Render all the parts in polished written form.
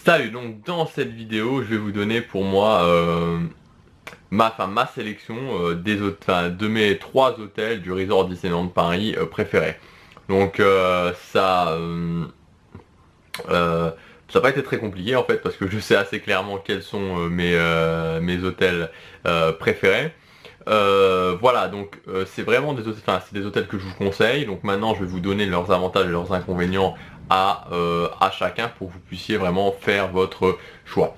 Salut, donc dans cette vidéo, je vais vous donner pour moi ma sélection de mes 3 hôtels du resort Disneyland Paris préférés. Donc euh, ça n'a pas été très compliqué en fait parce que je sais assez clairement quels sont mes hôtels préférés. Voilà, donc c'est vraiment des hôtels, c'est des hôtels que je vous conseille. Donc maintenant, je vais vous donner leurs avantages et leurs inconvénients à chacun pour que vous puissiez vraiment faire votre choix.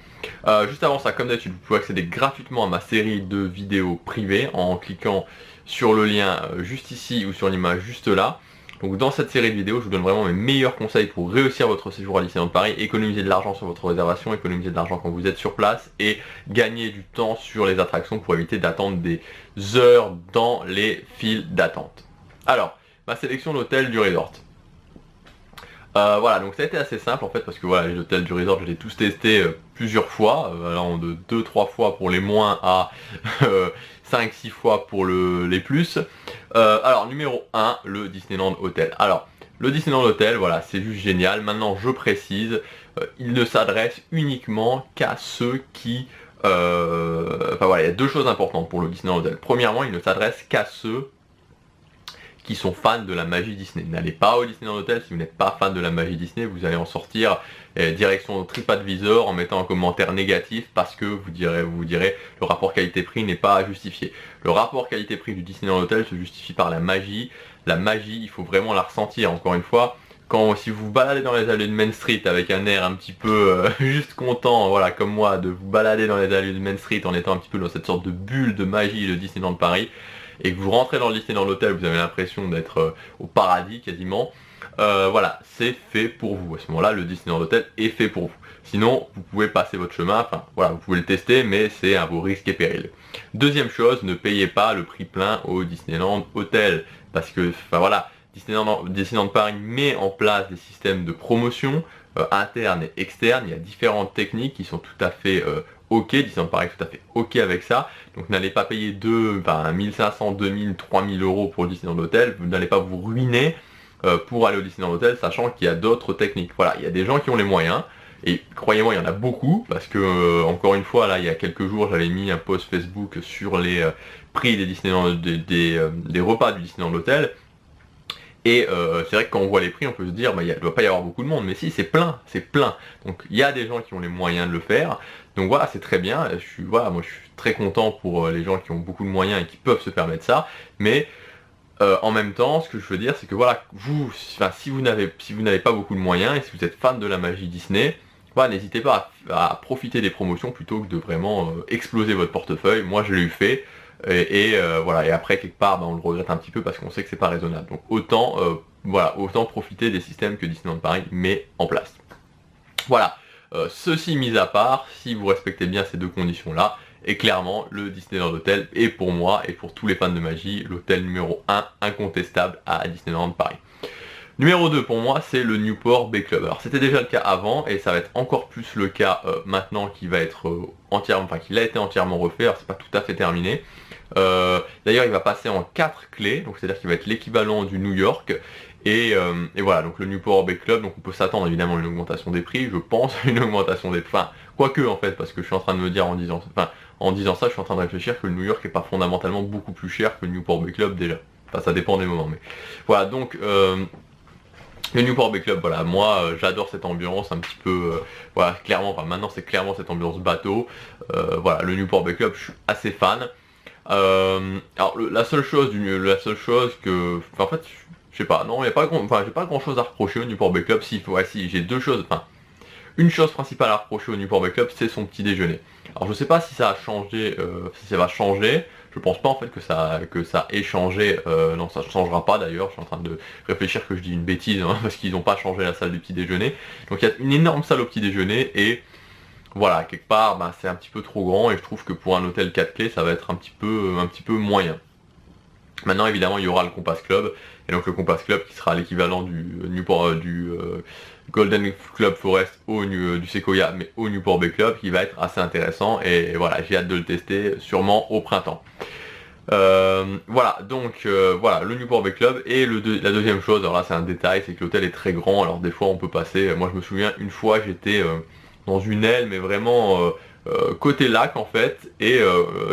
Juste avant ça, comme d'habitude, vous pouvez accéder gratuitement à ma série de vidéos privées en cliquant sur le lien juste ici ou sur l'image juste là. Donc dans cette série de vidéos, je vous donne vraiment mes meilleurs conseils pour réussir votre séjour à Disneyland Paris, économiser de l'argent sur votre réservation, économiser de l'argent quand vous êtes sur place et gagner du temps sur les attractions pour éviter d'attendre des heures dans les files d'attente. Alors, ma sélection d'hôtels du resort. Voilà, donc ça a été assez simple en fait parce que voilà, les hôtels du resort, je les ai tous testés plusieurs fois, allant de 2-3 fois pour les moins à 5-6 fois pour les plus. Alors, numéro 1, le Disneyland Hotel. Alors, le Disneyland Hotel, voilà, c'est juste génial. Maintenant, je précise, il ne s'adresse uniquement qu'à ceux qui... Enfin voilà, il y a deux choses importantes pour le Disneyland Hotel. Premièrement, il ne s'adresse qu'à ceux qui sont fans de la magie Disney. N'allez pas au Disneyland Hotel si vous n'êtes pas fan de la magie Disney, vous allez en sortir direction TripAdvisor en mettant un commentaire négatif parce que vous direz le rapport qualité-prix n'est pas justifié. Le rapport qualité-prix du Disneyland Hotel se justifie par la magie. La magie, il faut vraiment la ressentir. Encore une fois, si vous vous baladez dans les allées de Main Street avec un air un petit peu juste content, voilà, comme moi, de vous balader dans les allées de Main Street en étant un petit peu dans cette sorte de bulle de magie de Disneyland Paris, et que vous rentrez dans le Disneyland Hotel, vous avez l'impression d'être au paradis quasiment, voilà, c'est fait pour vous. À ce moment-là, le Disneyland Hotel est fait pour vous. Sinon, vous pouvez passer votre chemin, enfin voilà, vous pouvez le tester, mais c'est à vos risques et périls. Deuxième chose, ne payez pas le prix plein au Disneyland Hotel, parce que, enfin voilà, Disneyland Paris met en place des systèmes de promotion internes et externes. Il y a différentes techniques qui sont tout à fait ok, Disneyland Paris est tout à fait ok avec ça. Donc n'allez pas payer 1500, 2000, 3000 euros pour le Disneyland Hotel. Vous n'allez pas vous ruiner pour aller au Disneyland Hotel, sachant qu'il y a d'autres techniques. Voilà, il y a des gens qui ont les moyens. Et croyez-moi, il y en a beaucoup, parce que, encore une fois, là, il y a quelques jours, j'avais mis un post Facebook sur les prix des repas du Disneyland Hotel. Et c'est vrai que quand on voit les prix, on peut se dire, bah, il ne doit pas y avoir beaucoup de monde. Mais si, c'est plein, c'est plein. Donc il y a des gens qui ont les moyens de le faire. Donc voilà, c'est très bien. Moi je suis très content pour les gens qui ont beaucoup de moyens et qui peuvent se permettre ça. Mais en même temps, ce que je veux dire, c'est que voilà, si vous n'avez pas beaucoup de moyens et si vous êtes fan de la magie Disney, voilà, n'hésitez pas à profiter des promotions plutôt que de vraiment exploser votre portefeuille. Moi je l'ai eu fait. Voilà, et après quelque part on le regrette un petit peu parce qu'on sait que c'est pas raisonnable. Donc autant profiter des systèmes que Disneyland Paris met en place. Voilà, ceci mis à part, si vous respectez bien ces deux conditions là, et clairement le Disneyland Hotel est pour moi et pour tous les fans de magie l'hôtel numéro 1 incontestable à Disneyland Paris. Numéro 2 pour moi, c'est le Newport Bay Club. Alors c'était déjà le cas avant et ça va être encore plus le cas maintenant qu'il va être qu'il a été entièrement refait. Alors c'est pas tout à fait terminé. D'ailleurs il va passer en 4 clés, donc c'est-à-dire qu'il va être l'équivalent du New York. Et voilà, donc le Newport Bay Club, donc on peut s'attendre évidemment à une augmentation des prix, je pense, une augmentation des prix. Enfin, quoique en fait, parce que je suis en train de me dire en disant ça, je suis en train de réfléchir que le New York est pas fondamentalement beaucoup plus cher que le Newport Bay Club déjà. Enfin ça dépend des moments, mais voilà, donc le Newport Bay Club, voilà, moi j'adore cette ambiance un petit peu, voilà, clairement, enfin maintenant c'est clairement cette ambiance bateau, voilà, le Newport Bay Club, je suis assez fan. Alors la seule chose que, en fait, je sais pas, non, il y a pas j'ai pas grand chose à reprocher au Newport Bay Club, si, j'ai deux choses, une chose principale à reprocher au Newport Bay Club, c'est son petit déjeuner. Alors je sais pas si ça a changé, si ça va changer. Je pense pas en fait que ça ait changé. Non, ça ne changera pas d'ailleurs. Je suis en train de réfléchir que je dis une bêtise hein, parce qu'ils n'ont pas changé la salle du petit déjeuner. Donc il y a une énorme salle au petit déjeuner et voilà, quelque part, c'est un petit peu trop grand et je trouve que pour un hôtel 4 clés, ça va être un petit peu moyen. Maintenant évidemment il y aura le Compass Club, et donc le Compass Club qui sera l'équivalent du Golden Club Forest du Sequoia, mais au Newport Bay Club, qui va être assez intéressant, et voilà, j'ai hâte de le tester, sûrement au printemps. Voilà, donc voilà, le Newport Bay Club, et la deuxième chose, alors là c'est un détail, c'est que l'hôtel est très grand, alors des fois on peut passer, moi je me souviens une fois j'étais dans une aile, mais vraiment côté lac en fait, et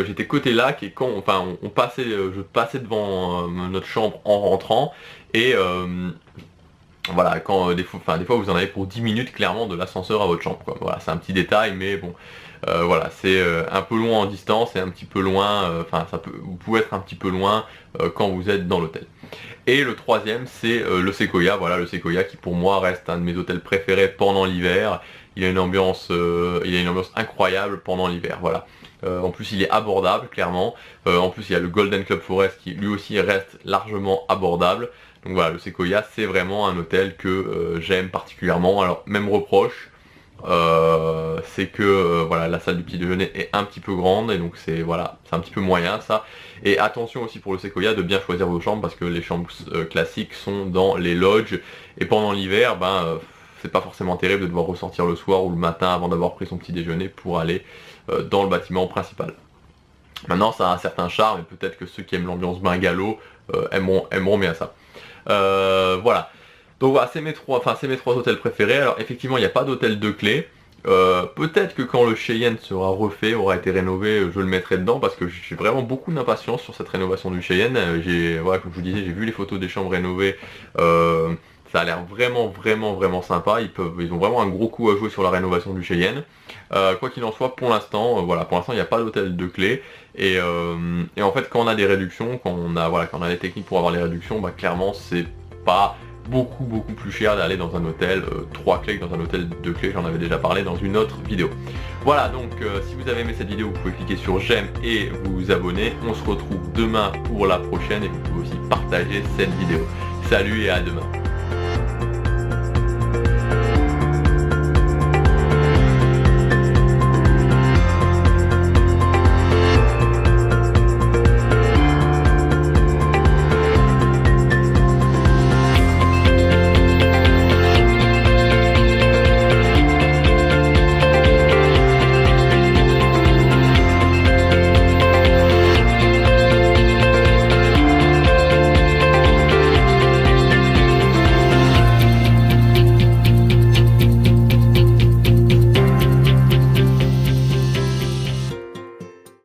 j'étais côté lac, et quand on passait, je passais devant notre chambre en rentrant, et voilà, quand des fois vous en avez pour 10 minutes clairement de l'ascenseur à votre chambre, quoi. Voilà, c'est un petit détail, mais bon, voilà, c'est un peu loin en distance et un petit peu loin, vous pouvez être un petit peu loin quand vous êtes dans l'hôtel. Et le troisième, c'est le Sequoia. Voilà, le Sequoia qui pour moi reste un de mes hôtels préférés pendant l'hiver. Il a une ambiance incroyable pendant l'hiver. Voilà. En plus, il est abordable, clairement. En plus, il y a le Golden Club Forest qui lui aussi reste largement abordable. Donc voilà, le Sequoia, c'est vraiment un hôtel que j'aime particulièrement. Alors, même reproche, c'est que voilà, la salle du petit déjeuner est un petit peu grande, et donc c'est un petit peu moyen ça. Et attention aussi pour le Sequoia de bien choisir vos chambres, parce que les chambres classiques sont dans les lodges, et pendant l'hiver, c'est pas forcément terrible de devoir ressortir le soir ou le matin avant d'avoir pris son petit déjeuner pour aller dans le bâtiment principal. Maintenant, ça a un certain charme, et peut-être que ceux qui aiment l'ambiance bungalow aimeront bien ça. Voilà. Donc voilà, c'est mes trois hôtels préférés. Alors effectivement, il n'y a pas d'hôtel de clé. Peut-être que quand le Cheyenne sera refait, aura été rénové, je le mettrai dedans, parce que j'ai vraiment beaucoup d'impatience sur cette rénovation du Cheyenne. Voilà, comme je vous disais, j'ai vu les photos des chambres rénovées. Ça a l'air vraiment sympa. Ils ont vraiment un gros coup à jouer sur la rénovation du Cheyenne. Quoi qu'il en soit, pour l'instant, il n'y a pas d'hôtel de clé. Et en fait, quand on a des réductions, quand on a les techniques pour avoir les réductions, clairement, c'est pas beaucoup plus cher d'aller dans un hôtel 3 clés que dans un hôtel 2 clés. J'en avais déjà parlé dans une autre vidéo. Voilà, donc si vous avez aimé cette vidéo, vous pouvez cliquer sur j'aime et vous abonner. On se retrouve demain pour la prochaine, et vous pouvez aussi partager cette vidéo. Salut et à demain.